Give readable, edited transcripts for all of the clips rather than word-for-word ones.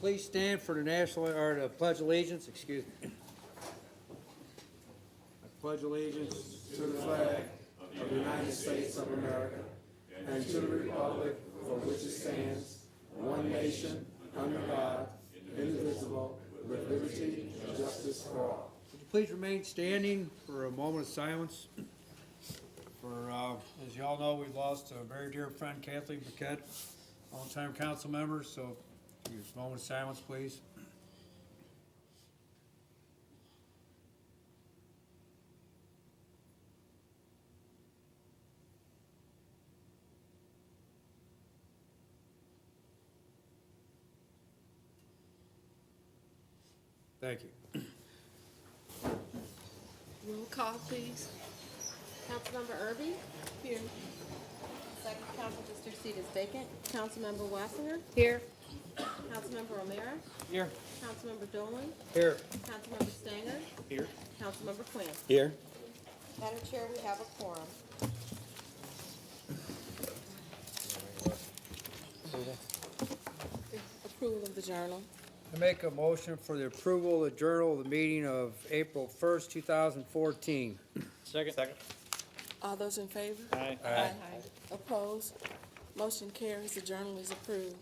please stand for the national, or the Pledge of Allegiance, excuse me. I pledge allegiance To the flag of the United States of America and to the republic for which it stands, one nation, under God, indivisible, with liberty and justice for all. Would you please remain standing for a moment of silence? For, as you all know, we've lost a very dear friend, Kathleen Burkett, longtime council member, so use a moment of silence, please. Thank you. Roll call, please. Councilmember Erby? Here. Second council district seat is vacant. Councilmember Wassinger? Here. Councilmember O'Meara? Here. Councilmember Dolan? Here. Councilmember Stanger? Here. Councilmember Quinn. Here. Madam Chair, we have a quorum. Approval of the journal. I make a motion for the approval of the journal of the meeting of April 1st, 2014. Second. All those in favor? Aye. Aye. Opposed? Motion carries. The journal is approved.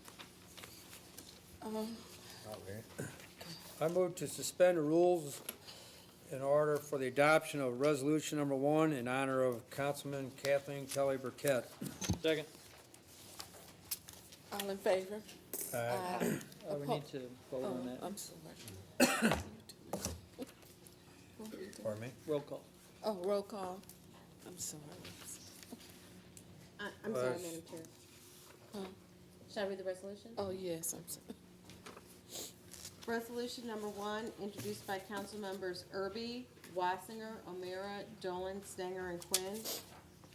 I move to suspend the rules in order for the adoption of resolution number 1 in honor of Councilman Kathleen Kelly Burkett. Second. All in favor? Aye. We need to vote on that. I'm sorry. Pardon me? Roll call. Oh, roll call. I'm sorry. I'm sorry, Was- Madam Chair. Huh? Shall I read the resolution? Oh, yes, I'm sorry. Resolution number 1, introduced by council members Erby, Wassinger, O'Meara, Dolan, Stanger, and Quinn.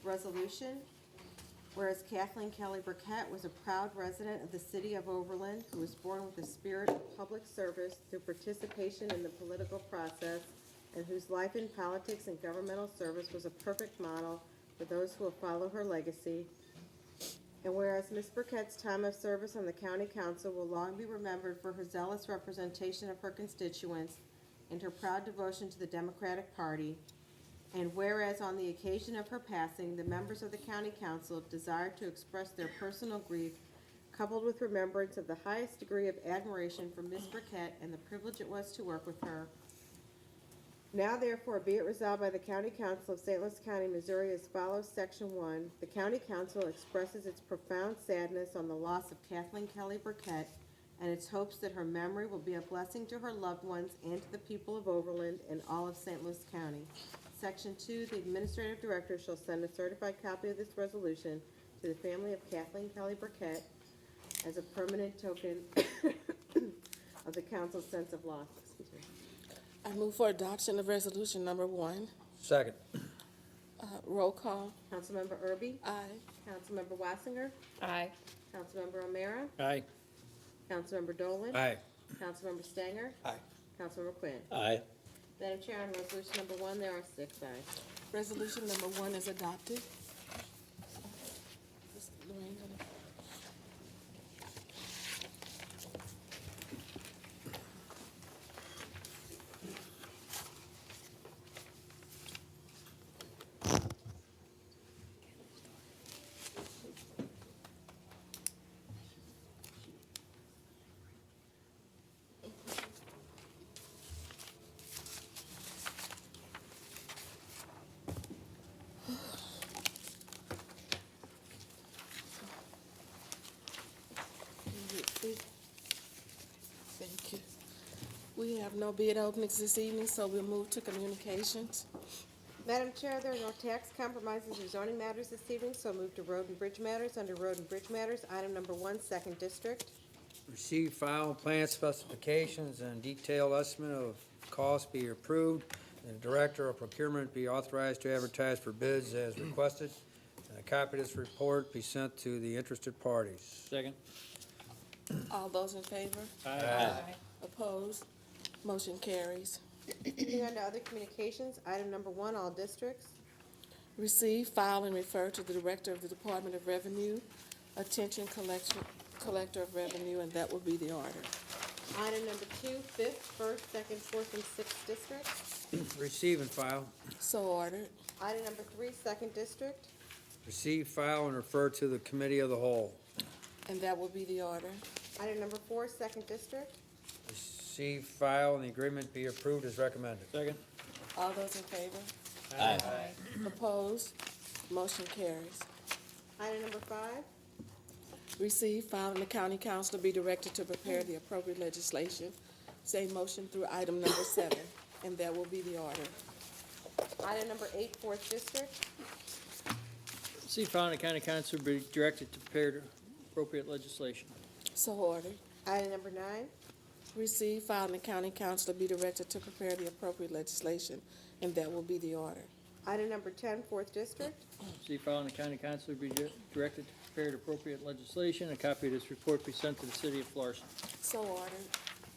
Resolution, whereas Kathleen Kelly Burkett was a proud resident of the city of Overland who was born with a spirit of public service through participation in the political process and whose life in politics and governmental service was a perfect model for those who will follow her legacy. And whereas Ms. Burkett's time of service on the county council will long be remembered for her zealous representation of her constituents and her proud devotion to the Democratic Party, and whereas on the occasion of her passing, the members of the county council desire to express their personal grief, coupled with remembrance of the highest degree of admiration for Ms. Burkett and the privilege it was to work with her. Now therefore be it resolved by the County Council of St. Louis County, Missouri as follows. Section 1, the County Council expresses its profound sadness on the loss of Kathleen Kelly Burkett and its hopes that her memory will be a blessing to her loved ones and to the people of Overland and all of St. Louis County. Section 2, the Administrative Director shall send a certified copy of this resolution to the family of Kathleen Kelly Burkett as a permanent token of the council's sense of loss. Excuse me. I move for adoption of resolution number 1. Second. Roll call. Councilmember Erby? Aye. Councilmember Wassinger? Aye. Councilmember O'Meara? Aye. Councilmember Dolan? Aye. Councilmember Stanger? Aye. Councilmember Quinn. Aye. Madam Chair, on resolution number 1, there are 6 ayes. Resolution number 1 is adopted. Is Lorraine gonna- Thank you. We have no bid openings this evening, so we'll move to communications. Madam Chair, there are no tax compromises or zoning matters this evening, so move to road and bridge matters. Under road and bridge matters, item number 1, second district. Receive, file, plan specifications and detailed estimate of costs be approved, and the Director of Procurement be authorized to advertise for bids as requested. And a copy of this report be sent to the interested parties. Second. All those in favor? Aye. Opposed? Motion carries. Moving on to other communications, item number 1, all districts. Receive, file, and refer to the Director of the Department of Revenue. Attention, Collector of Revenue, and that will be the order. Item number 2, 5th, 1st, 2nd, 4th, and 6th districts. Receive and file. So ordered. Item number 3, 2nd district. Receive, file, and refer to the committee of the whole. And that will be the order. Item number 4, 2nd district. Receive, file, and the agreement be approved as recommended. Second. All those in favor? Aye. Opposed? Motion carries. Item number 5. Receive, file, and the county council be directed to prepare the appropriate legislation. Same motion through item number 7, and that will be the order. Item number 8, 4th district. See, file, and the county council be directed to prepare the appropriate legislation. So ordered. Item number 9. Receive, file, and the county council be directed to prepare the appropriate legislation, and that will be the order. Item number 10, 4th district. See, file, and the county council be directed to prepare the appropriate legislation. A copy of this report be sent to the city of Florissant. So ordered.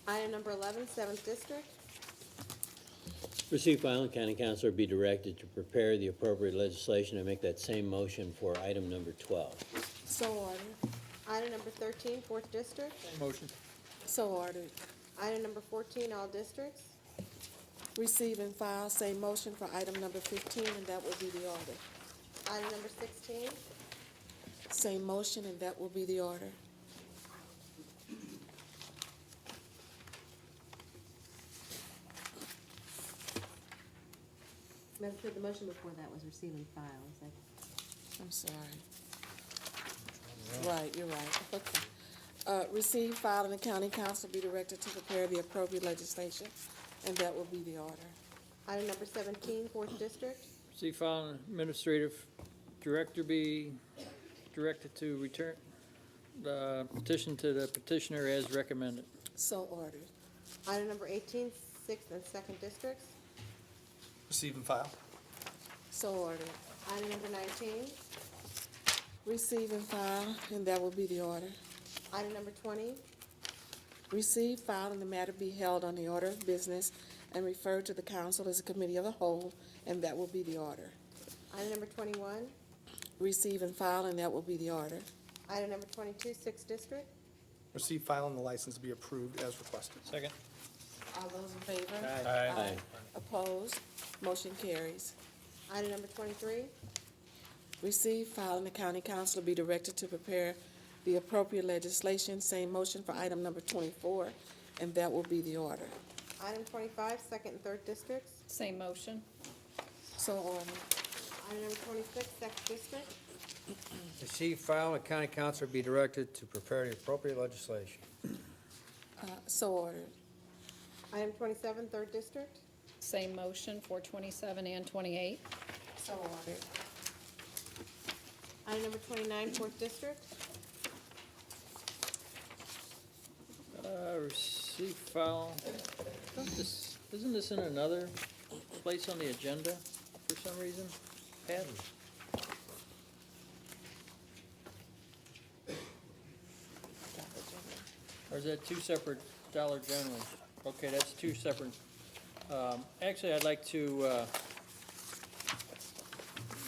Item number 11, 7th district. Receive, file, and county councilor be directed to prepare the appropriate legislation and make that same motion for item number 12. So ordered. Item number 13, 4th district. Motion. So ordered. Item number 14, all districts. Receive and file, same motion for item number 15, and that will be the order. Item number 16. Same motion, and that will be the order. Madam Chair, the motion before that was receive and file. Is that I'm sorry. Right, you're right. Okay. Receive, file, and the county council be directed to prepare the appropriate legislation, and that will be the order. Item number 17, 4th district. See, file, and administrative director be directed to return the petition to the petitioner as recommended. So ordered. Item number 18, 6th and 2nd districts. Receive and file. So ordered. Item number 19. Receive and file, and that will be the order. Item number 20. Receive, file, and the matter be held on the order of business and referred to the council as a committee of the whole, and that will be the order. Item number 21. Receive and file, and that will be the order. Item number 22, 6th district. Receive, file, and the license be approved as requested. Second. All those in favor? Aye. Opposed? Motion carries. Item number 23. Receive, file, and the county council be directed to prepare the appropriate legislation. Same motion for item number 24, and that will be the order. Item 25, 2nd and 3rd districts. Same motion. So ordered. Item number 26, 2nd district. Receive, file, and the county council be directed to prepare the appropriate legislation. So ordered. Item 27, 3rd district. Same motion for 27 and 28. So ordered. Item number 29, 4th district. Receive, file. Isn't this in another place on the agenda for some reason? Pat? Or is that two separate Dollar Generals? Okay, that's two separate. Actually, I'd like to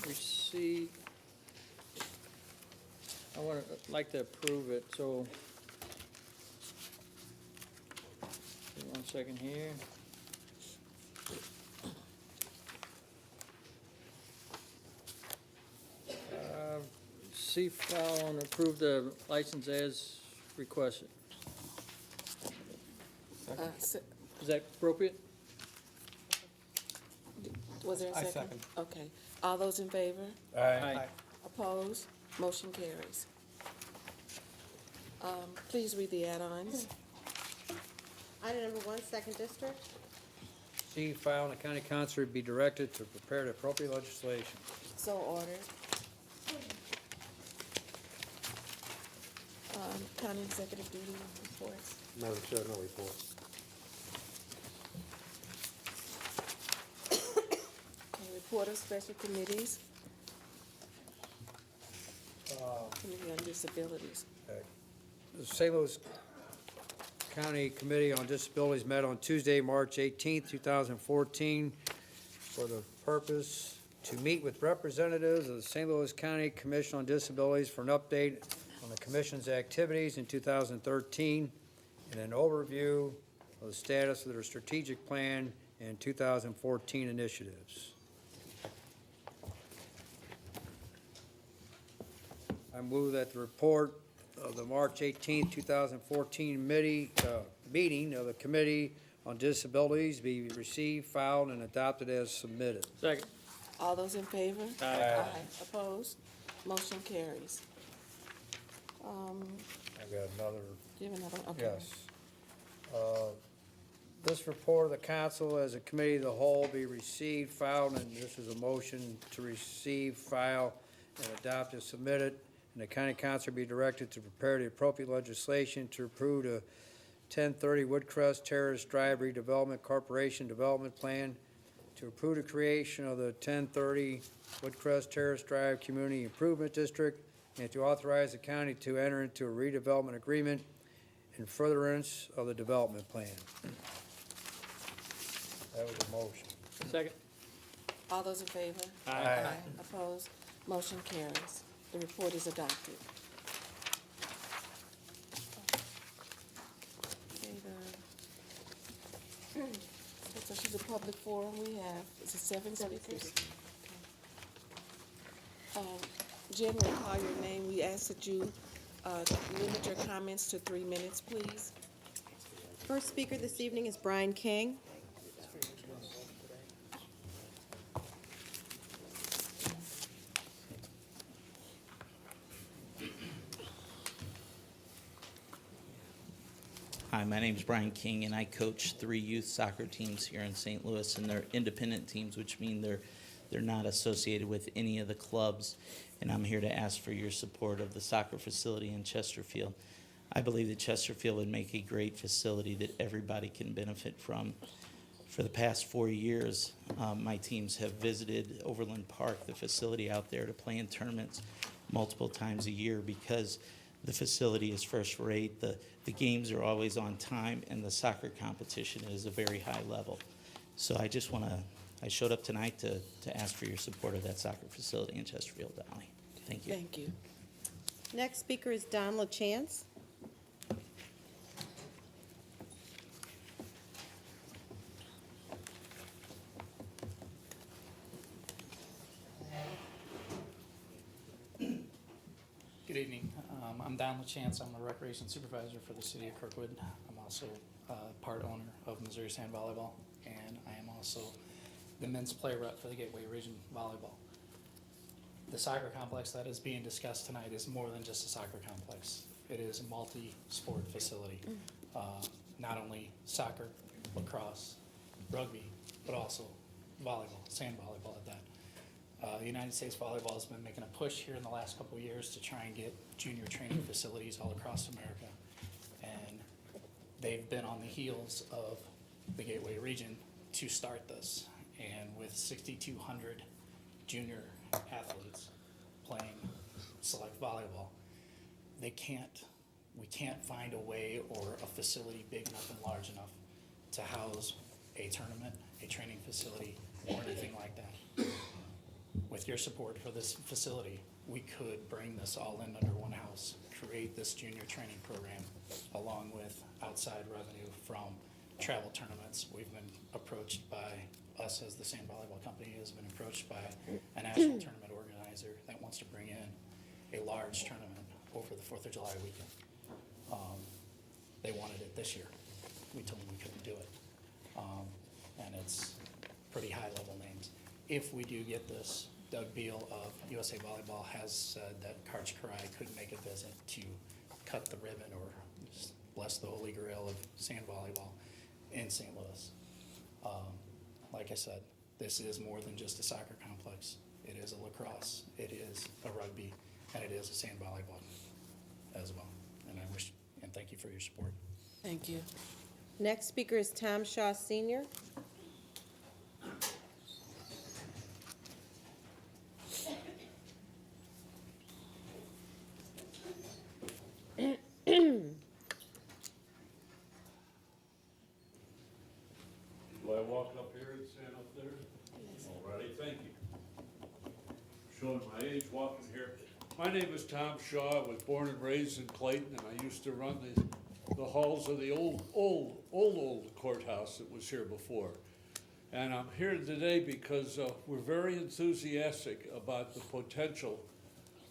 receive, like to approve it, so. Give me 1 second here. See, file, and approve the license as requested. Se- Is that appropriate? Was there a I second? second. Okay. All those in favor? Aye. Opposed? Motion carries. Please read the add-ons. Item number 1, 2nd district. Receive, file, and the county council be directed to prepare the appropriate legislation. So ordered. County executive duty reports. Madam Chair, no report. Okay, report of special committees. Committee on Disabilities. The St. Louis County Committee on Disabilities met on Tuesday, March 18th, 2014, for the purpose to meet with representatives of the St. Louis County Commission on Disabilities for an update on the Commission's activities in 2013 and an overview of the status of their strategic plan and 2014 initiatives. I move that the report of the March 18, 2014 meeting of the Committee on Disabilities be received, filed, and adopted as submitted. Second. All those in favor? Aye. Opposed? Motion carries. I've got another. Do you have another? Okay. Yes. This report of the council as a committee of the whole be received, filed, and this is a motion to receive, file, and adopt as submitted. And the county council be directed to prepare the appropriate legislation to approve the 1030 Woodcrest Terrace Drive Redevelopment Corporation Development Plan, to approve the creation of the 1030 Woodcrest Terrace Drive Community Improvement District, and to authorize the county to enter into a redevelopment agreement in furtherance of the development plan. That was a motion. Second. All those in favor? Aye. Opposed? Motion carries. The report is adopted. Okay, so she's a public forum. We have, is it 7 speakers? Jen, we'll call your name. We ask that you limit your comments to 3 minutes, please. First speaker this evening is Brian King. Hi, my name is Brian King, and I coach 3 youth soccer teams here in St. Louis, and they're independent teams, which mean they're not associated with any of the clubs. And I'm here to ask for your support of the soccer facility in Chesterfield. I believe that Chesterfield would make a great facility that everybody can benefit from. For the past 4 years, my teams have visited Overland Park, the facility out there, to play in tournaments multiple times a year because the facility is first rate, the games are always on time, and the soccer competition is a very high level. So I just want to, I showed up tonight to ask for your support of that soccer facility in Chesterfield Valley. Thank you. Thank you. Next speaker is Don LaChance. Good evening. I'm Don LaChance. I'm a recreation supervisor for the city of Kirkwood. I'm also part owner of Missouri Sand Volleyball, and I am also the men's play rep for the Gateway Region Volleyball. The soccer complex that is being discussed tonight is more than just a soccer complex. It is a multi-sport facility. Not only soccer, lacrosse, rugby, but also volleyball, sand volleyball at that. The United States Volleyball has been making a push here in the last couple of years to try and get junior training facilities all across America. And they've been on the heels of the Gateway Region to start this. And with 6,200 junior athletes playing select volleyball, we can't find a way or a facility big enough and large enough to house a tournament, a training facility, or anything like that. With your support for this facility, we could bring this all in under one house, create this junior training program, along with outside revenue from travel tournaments. We've been approached by, us as the Sand Volleyball Company has been approached by a national tournament organizer that wants to bring in a large tournament over the 4th of July weekend. They wanted it this year. We told them we couldn't do it. And it's pretty high-level names. If we do get this, Doug Beal of USA Volleyball has said that Karch Karai could make a visit to cut the ribbon or just bless the holy grail of sand volleyball in St. Louis. Like I said, this is more than just a soccer complex. It is a lacrosse, it is a rugby, and it is a sand volleyball as well. And I wish, and thank you for your support. Thank you. Next speaker is Tom Shaw Sr. Do I walk up here and stand up there? All righty, thank you. Showing my age walking here. My name is Tom Shaw. I was born and raised in Clayton, and I used to run the the halls of the old courthouse that was here before. And I'm here today because we're very enthusiastic about the potential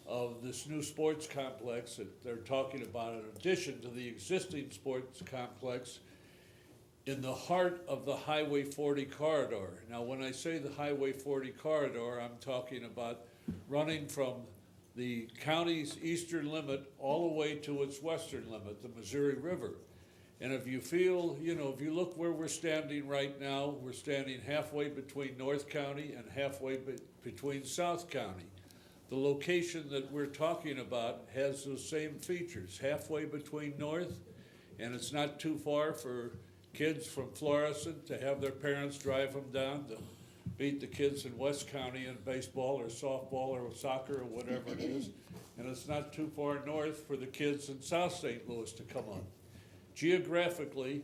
of this new sports complex that they're talking about in addition to the existing sports complex in the heart of the Highway 40 corridor. Now, when I say the Highway 40 corridor, I'm talking about running from the county's eastern limit all the way to its western limit, the Missouri River. And if you feel, if you look where we're standing right now, we're standing halfway between North County and halfway between South County. The location that we're talking about has those same features, halfway between North, and it's not too far for kids from Florissant to have their parents drive them down to beat the kids in West County in baseball or softball or soccer or whatever it is. And it's not too far north for the kids in South St. Louis to come on. Geographically,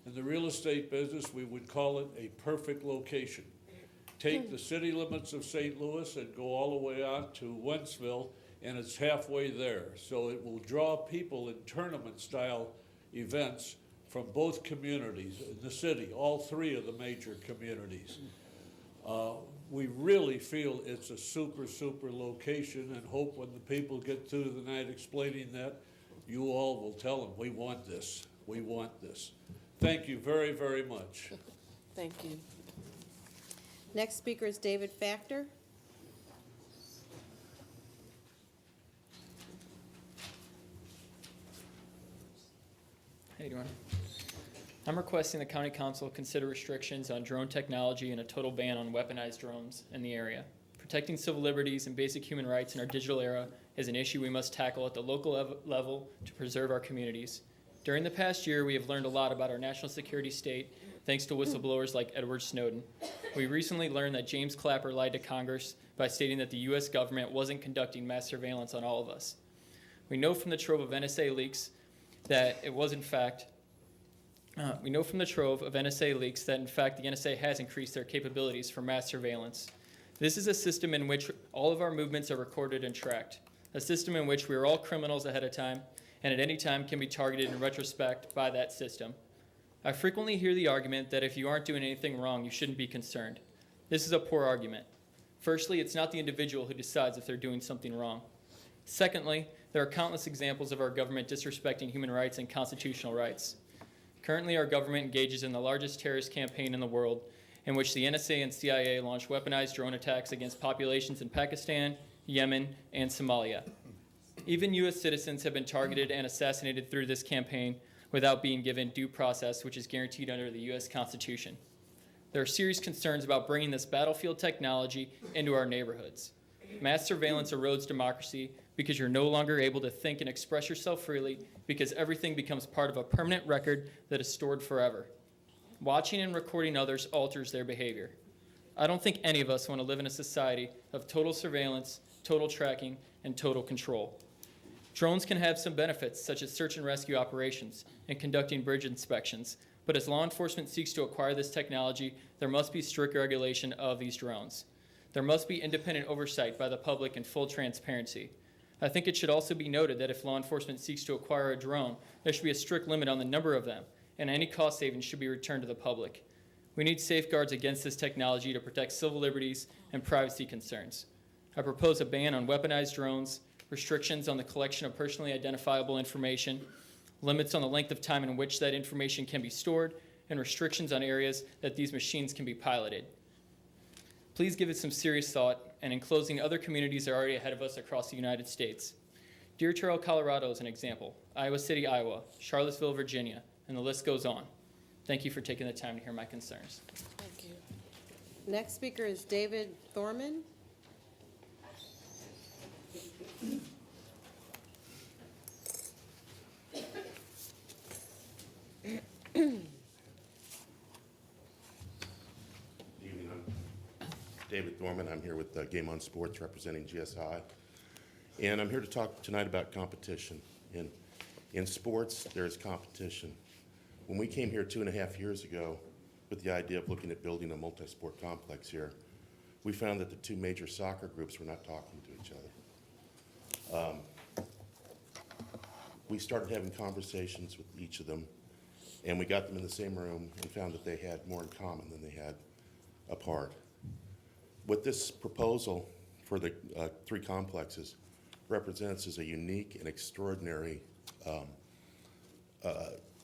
in the real estate business, we would call it a perfect location. Take the city limits of St. Louis and go all the way out to Wentzville, and it's halfway there. So it will draw people in tournament-style events from both communities in the city, all three of the major communities. We really feel it's a super, super location, and hope when the people get through the night explaining that, you all will tell them, we want this, we want this. Thank you very, very much. Thank you. Next speaker is David Factor. How you doing? I'm requesting the county council consider restrictions on drone technology and a total ban on weaponized drones in the area. Protecting civil liberties and basic human rights in our digital era is an issue we must tackle at the local level to preserve our communities. During the past year, we have learned a lot about our national security state thanks to whistleblowers like Edward Snowden. We recently learned that James Clapper lied to Congress by stating that the U.S. government wasn't conducting mass surveillance on all of us. We know from the trove of NSA leaks that it was in fact the NSA has increased their capabilities for mass surveillance. This is a system in which all of our movements are recorded and tracked, a system in which we are all criminals ahead of time and at any time can be targeted in retrospect by that system. I frequently hear the argument that if you aren't doing anything wrong, you shouldn't be concerned. This is a poor argument. Firstly, it's not the individual who decides if they're doing something wrong. Secondly, there are countless examples of our government disrespecting human rights and constitutional rights. Currently, our government engages in the largest terrorist campaign in the world, in which the NSA and CIA launch weaponized drone attacks against populations in Pakistan, Yemen, and Somalia. Even U.S. citizens have been targeted and assassinated through this campaign without being given due process, which is guaranteed under the U.S. Constitution. There are serious concerns about bringing this battlefield technology into our neighborhoods. Mass surveillance erodes democracy because you're no longer able to think and express yourself freely because everything becomes part of a permanent record that is stored forever. Watching and recording others alters their behavior. I don't think any of us want to live in a society of total surveillance, total tracking, and total control. Drones can have some benefits, such as search and rescue operations and conducting bridge inspections, but as law enforcement seeks to acquire this technology, there must be strict regulation of these drones. There must be independent oversight by the public and full transparency. I think it should also be noted that if law enforcement seeks to acquire a drone, there should be a strict limit on the number of them, and any cost savings should be returned to the public. We need safeguards against this technology to protect civil liberties and privacy concerns. I propose a ban on weaponized drones, restrictions on the collection of personally identifiable information, limits on the length of time in which that information can be stored, and restrictions on areas that these machines can be piloted. Please give it some serious thought, and in closing, other communities are already ahead of us across the United States. Deer Trail, Colorado is an example, Iowa City, Iowa, Charlottesville, Virginia, and the list goes on. Thank you for taking the time to hear my concerns. Thank you. Next speaker is David Thorman. Evening, I'm David Thorman. I'm here with Game On Sports representing GSI. And I'm here to talk tonight about competition. In sports, there is competition. When we came here 2.5 years ago with the idea of looking at building a multi-sport complex here, we found that the two major soccer groups were not talking to each other. we started having conversations with each of them, and we got them in the same room and found that they had more in common than they had apart. What this proposal for the 3 complexes represents is a unique and extraordinary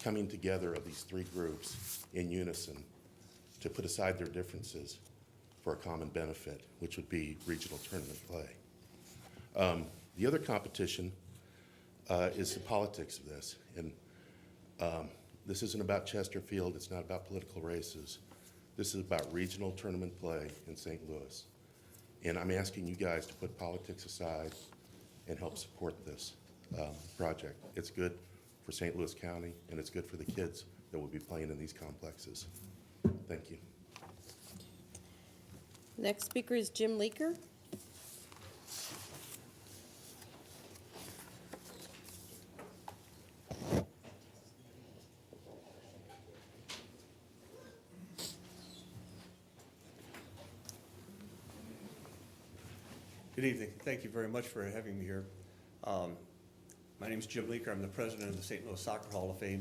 coming together of these 3 groups in unison to put aside their differences for a common benefit, which would be regional tournament play. The other competition is the politics of this. And this isn't about Chesterfield, it's not about political races. This is about regional tournament play in St. Louis. And I'm asking you guys to put politics aside and help support this project. It's good for St. Louis County, and it's good for the kids that will be playing in these complexes. Thank you. Next speaker is Jim Leaker. Good evening. Thank you very much for having me here. My name is Jim Leaker. I'm the president of the St. Louis Soccer Hall of Fame.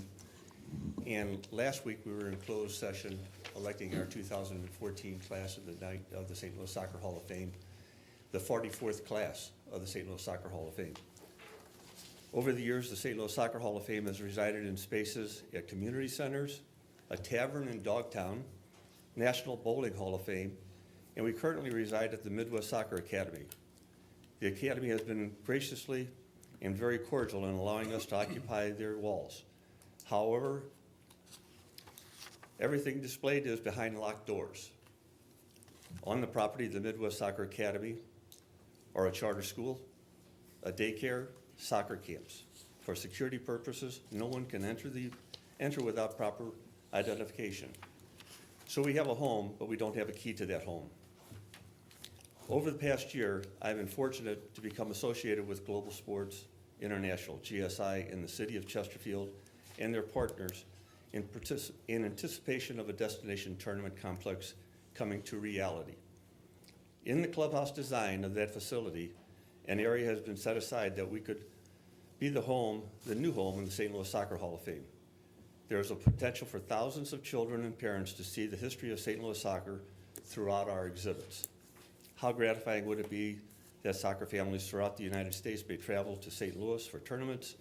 And last week we were in closed session electing our 2014 class of the night of the St. Louis Soccer Hall of Fame, the 44th class of the St. Louis Soccer Hall of Fame. Over the years, the St. Louis Soccer Hall of Fame has resided in spaces at community centers, a tavern in Dogtown, National Bowling Hall of Fame, and we currently reside at the Midwest Soccer Academy. The Academy has been graciously and very cordial in allowing us to occupy their walls. However, everything displayed is behind locked doors. On the property of the Midwest Soccer Academy are a charter school, a daycare, soccer camps. For security purposes, no one can enter without proper identification. So we have a home, but we don't have a key to that home. Over the past year, I've been fortunate to become associated with Global Sports International, GSI, in the city of Chesterfield and their partners in anticipation of a destination tournament complex coming to reality. In the clubhouse design of that facility, an area has been set aside that we could be the new home in the St. Louis Soccer Hall of Fame. There is a potential for thousands of children and parents to see the history of St. Louis soccer throughout our exhibits. How gratifying would it be that soccer families throughout the United States may travel to St. Louis for tournaments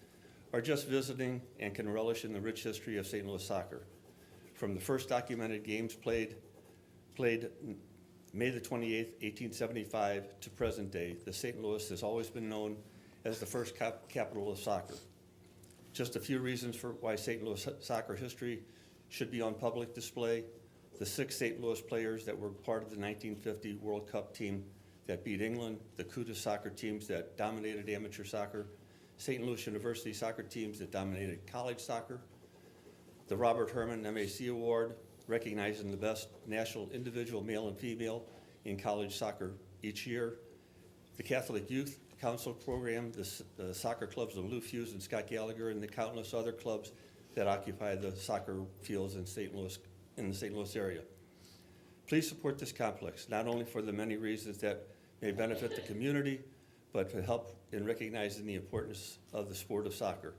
or just visiting and can relish in the rich history of St. Louis soccer. From the first documented games played May the 28th, 1875 to present day, the St. Louis has always been known as the first capital of soccer. Just a few reasons for why St. Louis soccer history should be on public display. The 6 St. Louis players that were part of the 1950 World Cup team that beat England, the Cuda soccer teams that dominated amateur soccer, St. Louis University soccer teams that dominated college soccer, the Robert Herman MAC Award, recognizing the best national individual male and female in college soccer each year, the Catholic Youth Council Program, the soccer clubs of Lou Fuse and Scott Gallagher, and the countless other clubs that occupy the soccer fields in the St. Louis area. Please support this complex, not only for the many reasons that may benefit the community, but to help in recognizing the importance of the sport of soccer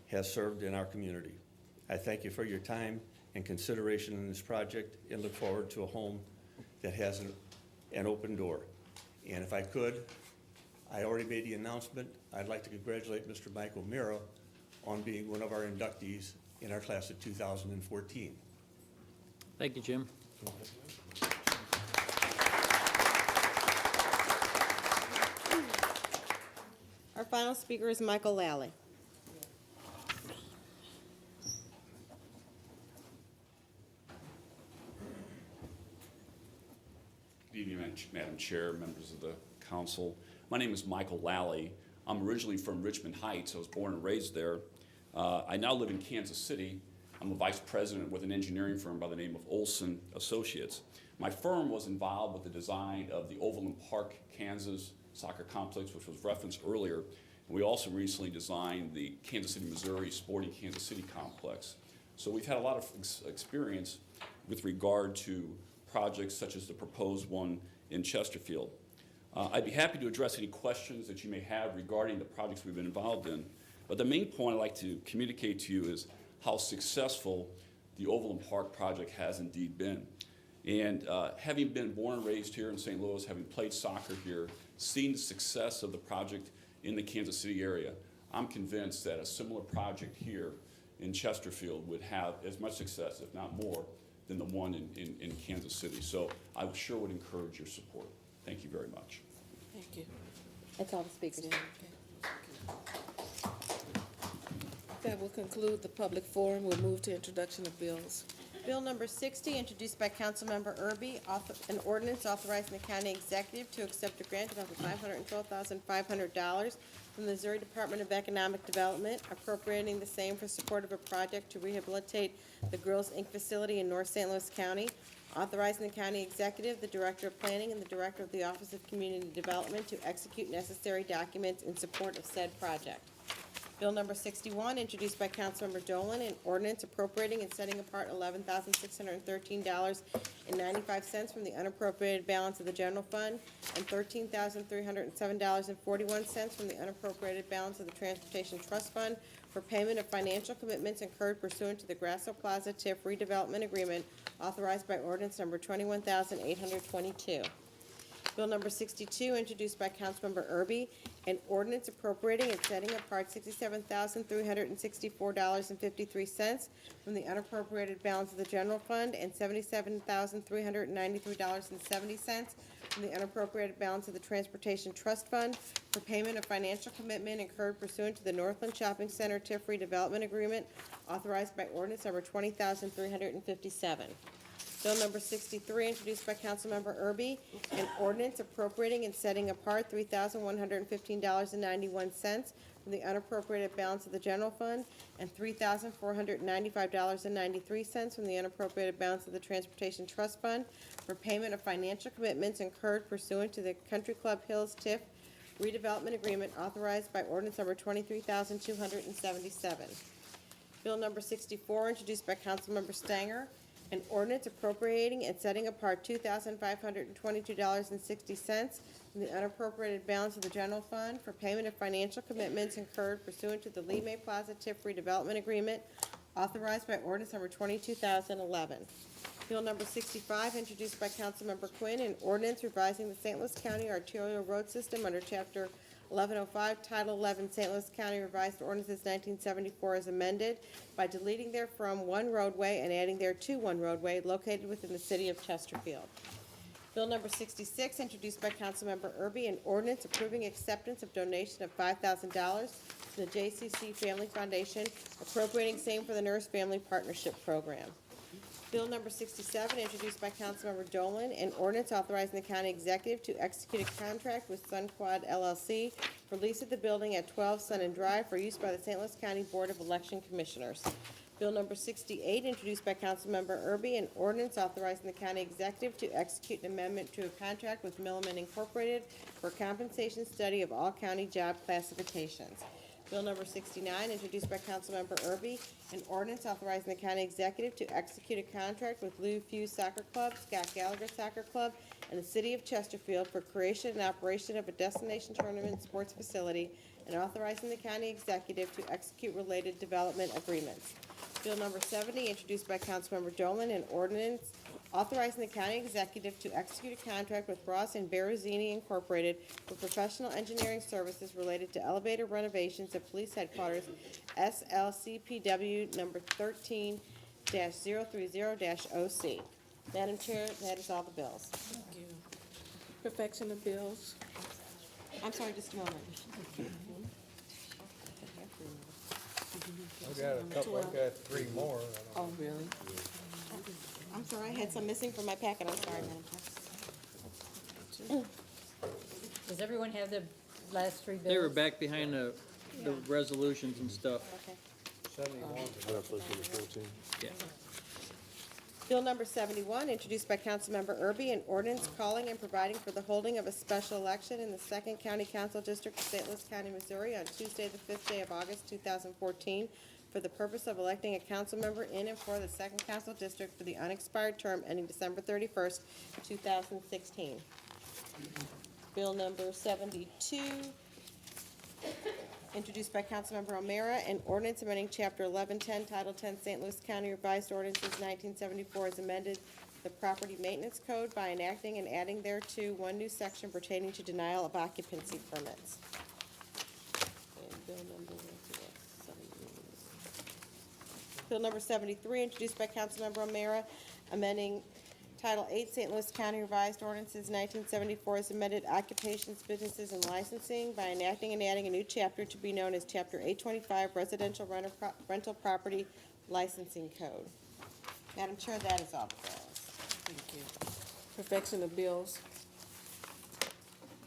has served in our community. I thank you for your time and consideration in this project and look forward to a home that has an open door. And if I could, I already made the announcement. I'd like to congratulate Mr. Mike O'Meara on being one of our inductees in our class of 2014. Thank you, Jim. Our final speaker is Michael Lally. Good evening, Madam Chair, members of the council. My name is Michael Lally. I'm originally from Richmond Heights. I was born and raised there. I now live in Kansas City. I'm a vice president with an engineering firm by the name of Olson Associates. My firm was involved with the design of the Overland Park, Kansas soccer complex, which was referenced earlier. And we also recently designed the Kansas City, Missouri Sporting Kansas City complex. So we've had a lot of experience with regard to projects such as the proposed one in Chesterfield. I'd be happy to address any questions that you may have regarding the projects we've been involved in. But the main point I'd like to communicate to you is how successful the Overland Park project has indeed been. And having been born and raised here in St. Louis, having played soccer here, seeing the success of the project in the Kansas City area, I'm convinced that a similar project here in Chesterfield would have as much success, if not more, than the one in Kansas City. So I sure would encourage your support. Thank you very much. Thank you. That's all the speakers. That will conclude the public forum. We'll move to introduction of bills. Bill number 60, introduced by Councilmember Erby, an ordinance authorizing the county executive to accept a grant of up to $512,500 from the Missouri Department of Economic Development, appropriating the same for support of a project to rehabilitate the Grills Inc. facility in North St. Louis County, authorizing the county executive, the director of planning, and the director of the Office of Community Development to execute necessary documents in support of said project. Bill number 61, introduced by Councilmember Dolan, an ordinance appropriating and setting apart $11,613.95 from the unappropriated balance of the general fund and $13,307.41 from the unappropriated balance of the transportation trust fund for payment of financial commitments incurred pursuant to the Grasso Plaza TIF redevelopment agreement authorized by ordinance number 21,822. Bill number 62, introduced by Councilmember Erby, an ordinance appropriating and setting apart $67,364.53 from the unappropriated balance of the general fund and $77,393.70 from the unappropriated balance of the transportation trust fund for payment of financial commitment incurred pursuant to the Northland Shopping Center TIF redevelopment agreement authorized by ordinance number 20,357. Bill number 63, introduced by Councilmember Erby, an ordinance appropriating and setting apart $3,115.91 from the unappropriated balance of the general fund and $3,495.93 from the unappropriated balance of the transportation trust fund for payment of financial commitments incurred pursuant to the Country Club Hills TIF redevelopment agreement authorized by ordinance number 23,277. Bill number 64, introduced by Councilmember Stanger, an ordinance appropriating and setting apart $2,522.60 from the unappropriated balance of the general fund for payment of financial commitments incurred pursuant to the Lee May Plaza TIF redevelopment agreement authorized by ordinance number 22,011. Bill number 65, introduced by Councilmember Quinn, an ordinance revising the St. Louis County arterial road system under Chapter 1105, Title 11, St. Louis County Revised Ordinances 1974 as amended by deleting therefrom one roadway and adding thereto one roadway located within the city of Chesterfield. Bill number 66, introduced by Councilmember Erby, an ordinance approving acceptance of donation of $5,000 to the JCC Family Foundation, appropriating same for the Nurse Family Partnership Program. Bill number 67, introduced by Councilmember Dolan, an ordinance authorizing the county executive to execute a contract with SunQuad LLC for lease of the building at 12 Sun and Drive for use by the St. Louis County Board of Election Commissioners. Bill number 68, introduced by Councilmember Erby, an ordinance authorizing the county executive to execute an amendment to a contract with Milliman Incorporated for a compensation study of all county job classifications. Bill number 69, introduced by Councilmember Erby, an ordinance authorizing the county executive to execute a contract with Lou Fuse Soccer Club, Scott Gallagher Soccer Club, and the City of Chesterfield for creation and operation of a destination tournament sports facility, and authorizing the county executive to execute related development agreements. Bill number 70, introduced by Councilmember Dolan, an ordinance authorizing the county executive to execute a contract with Ross and Berrezzini Incorporated for professional engineering services related to elevator renovations at Police Headquarters, SLCPW number 13-030-OC. Madam Chair, that is all the bills. Thank you. Perfection of bills. I'm sorry, just a moment. I've got a couple, I've got three more. Oh, really? I'm sorry, I had some missing from my packet. I'm sorry, Madam Chair. Does everyone have the last three bills? They were back behind the resolutions and stuff. Okay. 71. Yeah. Bill number 71, introduced by Councilmember Erby, an ordinance calling and providing for the holding of a special election in the 2nd County Council District of St. Louis County, Missouri on Tuesday, the 5th day of August, 2014, for the purpose of electing a council member in and for the 2nd Council District for the unexpired term ending December 31st, 2016. Bill number 72, Introduced by Councilmember O'Meara, an ordinance amending Chapter 1110, Title 10, St. Louis County Revised Ordinances 1974 as amended the Property Maintenance Code by enacting and adding thereto one new section pertaining to denial of occupancy permits. And bill number, Bill number 73, introduced by Councilmember O'Meara, amending Title 8, St. Louis County Revised Ordinances 1974 as amended occupations, businesses, and licensing by enacting and adding a new chapter to be known as Chapter 825 Residential Rental Property Licensing Code. Madam Chair, that is all the bills. Thank you. Perfection of bills.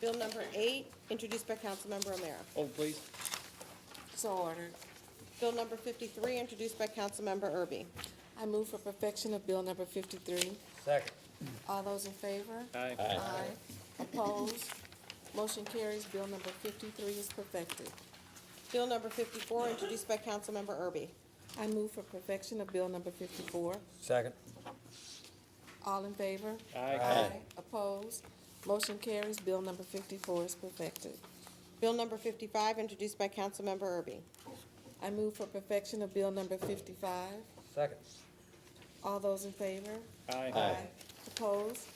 Bill number 8, introduced by Councilmember O'Meara. Hold, please. So ordered. Bill number 53, introduced by Councilmember Erby. I move for perfection of bill number 53. Second. All those in favor? Aye. Opposed? Motion carries. Bill number 53 is perfected. Bill number 54, introduced by Councilmember Erby. I move for perfection of bill number 54. Second. All in favor? Aye. Opposed? Motion carries. Bill number 54 is perfected. Bill number 55, introduced by Councilmember Erby. I move for perfection of bill number 55. Second. All those in favor? Aye. Opposed?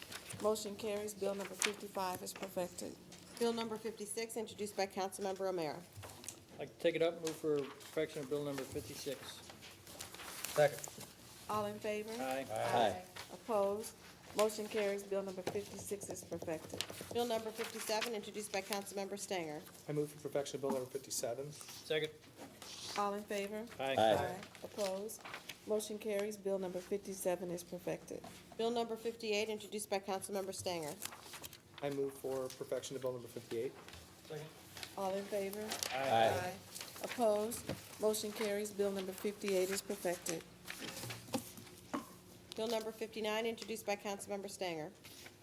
Motion carries. Bill number 55 is perfected. Bill number 56, introduced by Councilmember O'Meara. I'd like to take it up, move for perfection of bill number 56. Second. All in favor? Aye. Opposed? Motion carries. Bill number 56 is perfected. Bill number 57, introduced by Councilmember Stanger. I move for perfection of bill number 57. Second. All in favor? Aye. Opposed? Motion carries. Bill number 57 is perfected. Bill number 58, introduced by Councilmember Stanger. I move for perfection of bill number 58. Second. All in favor? Aye. Opposed? Motion carries. Bill number 58 is perfected. Bill number 59, introduced by Councilmember Stanger.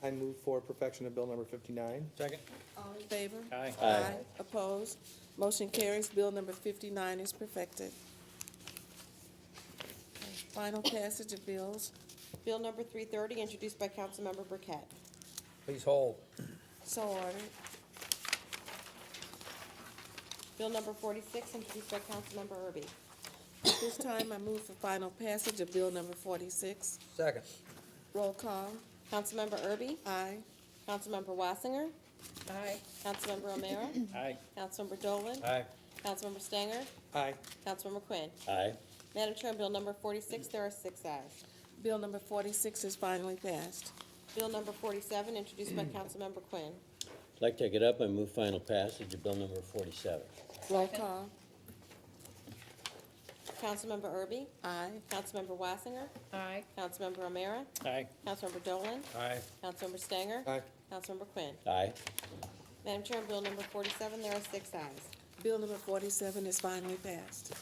I move for perfection of bill number 59. Second. All in favor? Aye. Opposed? Motion carries. Bill number 59 is perfected. Final passage of bills. Bill number 330, introduced by Councilmember Burkett. Please hold. So ordered. Bill number 46, introduced by Councilmember Erby. At this time, I move for final passage of bill number 46. Second. Roll call. Councilmember Erby? Aye. Councilmember Wassinger? Aye. Councilmember O'Meara? Aye. Councilmember Dolan? Aye. Councilmember Stanger? Aye. Councilmember Quinn. Aye. Madam Chair, on bill number 46, there are 6 ayes. Bill number 46 is finally passed. Bill number 47, introduced by Councilmember Quinn. I'd like to take it up and move final passage of bill number 47. Roll call. Councilmember Erby? Aye. Councilmember Wassinger? Aye. Councilmember O'Meara? Aye. Councilmember Dolan? Aye. Councilmember Stanger? Aye. Councilmember Quinn. Aye. Madam Chair, on bill number 47, there are 6 ayes. Bill number 47 is finally passed.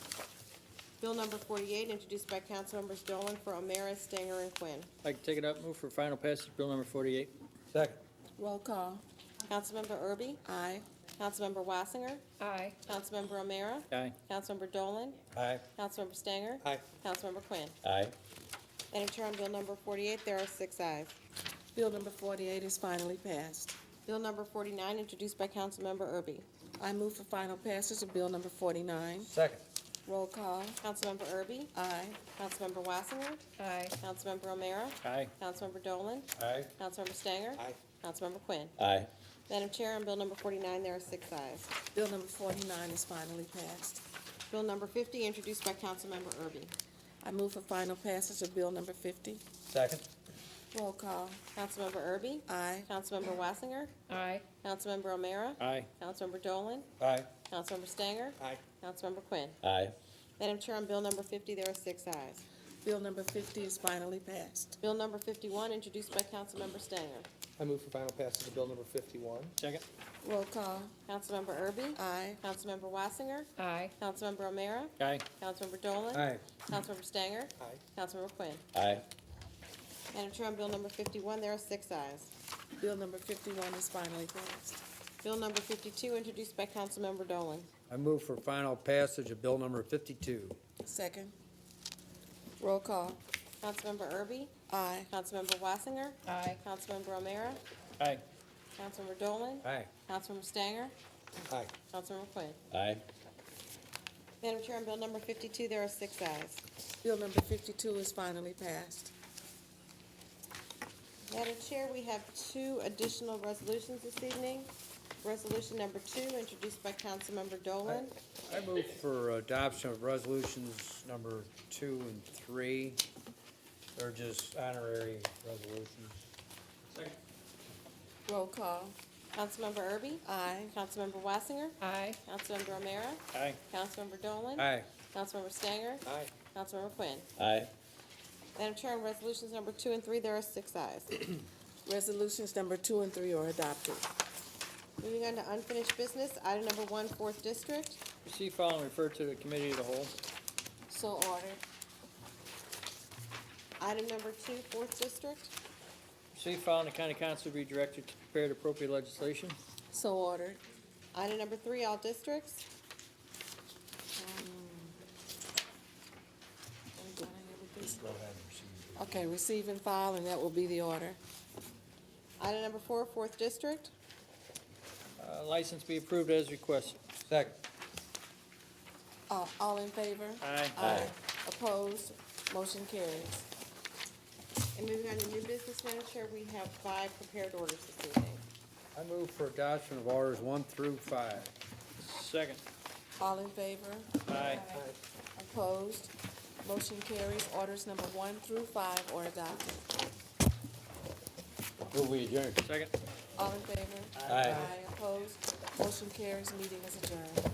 Bill number 48, introduced by Councilmembers Dolan for O'Meara, Stanger, and Quinn. I'd like to take it up, move for final passage of bill number 48. Second. Roll call. Councilmember Erby? Aye. Councilmember Wassinger? Aye. Councilmember O'Meara? Aye. Councilmember Dolan? Aye. Councilmember Stanger? Aye. Councilmember Quinn. Aye. Madam Chair, on bill number 48, there are 6 ayes. Bill number 48 is finally passed. Bill number 49, introduced by Councilmember Erby. I move for final passage of bill number 49. Second. Roll call. Councilmember Erby? Aye. Councilmember Wassinger? Aye. Councilmember O'Meara? Aye. Councilmember Dolan? Aye. Councilmember Stanger? Aye. Councilmember Quinn. Aye. Madam Chair, on bill number 49, there are 6 ayes. Bill number 49 is finally passed. Bill number 50, introduced by Councilmember Erby. I move for final passage of bill number 50. Second. Roll call. Councilmember Erby? Aye. Councilmember Wassinger? Aye. Councilmember O'Meara? Aye. Councilmember Dolan? Aye. Councilmember Stanger? Aye. Councilmember Quinn. Aye. Madam Chair, on bill number 50, there are 6 ayes. Bill number 50 is finally passed. Bill number 51, introduced by Councilmember Stanger. I move for final passage of bill number 51. Second. Roll call. Councilmember Erby? Aye. Councilmember Wassinger? Aye. Councilmember O'Meara? Aye. Councilmember Dolan? Aye. Councilmember Stanger? Aye. Councilmember Quinn. Aye. Madam Chair, on bill number 51, there are 6 ayes. Bill number 51 is finally passed. Bill number 52, introduced by Councilmember Dolan. I move for final passage of bill number 52. Second. Roll call. Councilmember Erby? Aye. Councilmember Wassinger? Aye. Councilmember O'Meara? Aye. Councilmember Dolan? Aye. Councilmember Stanger? Aye. Councilmember Quinn. Aye. Madam Chair, on bill number 52, there are 6 ayes. Bill number 52 is finally passed. Madam Chair, we have 2 additional resolutions this evening. Resolution number 2, introduced by Councilmember Dolan. I move for adoption of resolutions number 2 and 3. They're just honorary resolutions. Roll call. Councilmember Erby? Aye. Councilmember Wassinger? Aye. Councilmember O'Meara? Aye. Councilmember Dolan? Aye. Councilmember Stanger? Aye. Councilmember Quinn. Aye. Madam Chair, on resolutions number 2 and 3, there are 6 ayes. Resolutions number 2 and 3 are adopted. Moving on to unfinished business, item number 1, 4th District. Receive, file, and refer to the committee of the whole. So ordered. Item number 2, 4th District. Receive, file, and the county council be directed to prepare the appropriate legislation. So ordered. Item number 3, all districts. Okay, receive and file, and that will be the order. Item number 4, 4th District. License be approved as requested. Second. All in favor? Aye. Aye. Opposed? Motion carries. And moving on to new business, Madam Chair, we have 5 prepared orders this evening. I move for adoption of orders 1 through 5. Second. All in favor? Aye. Opposed? Motion carries. Orders number 1 through 5 are adopted. Move we adjourn. Second. All in favor? Aye. Opposed? Motion carries. Meeting is adjourned.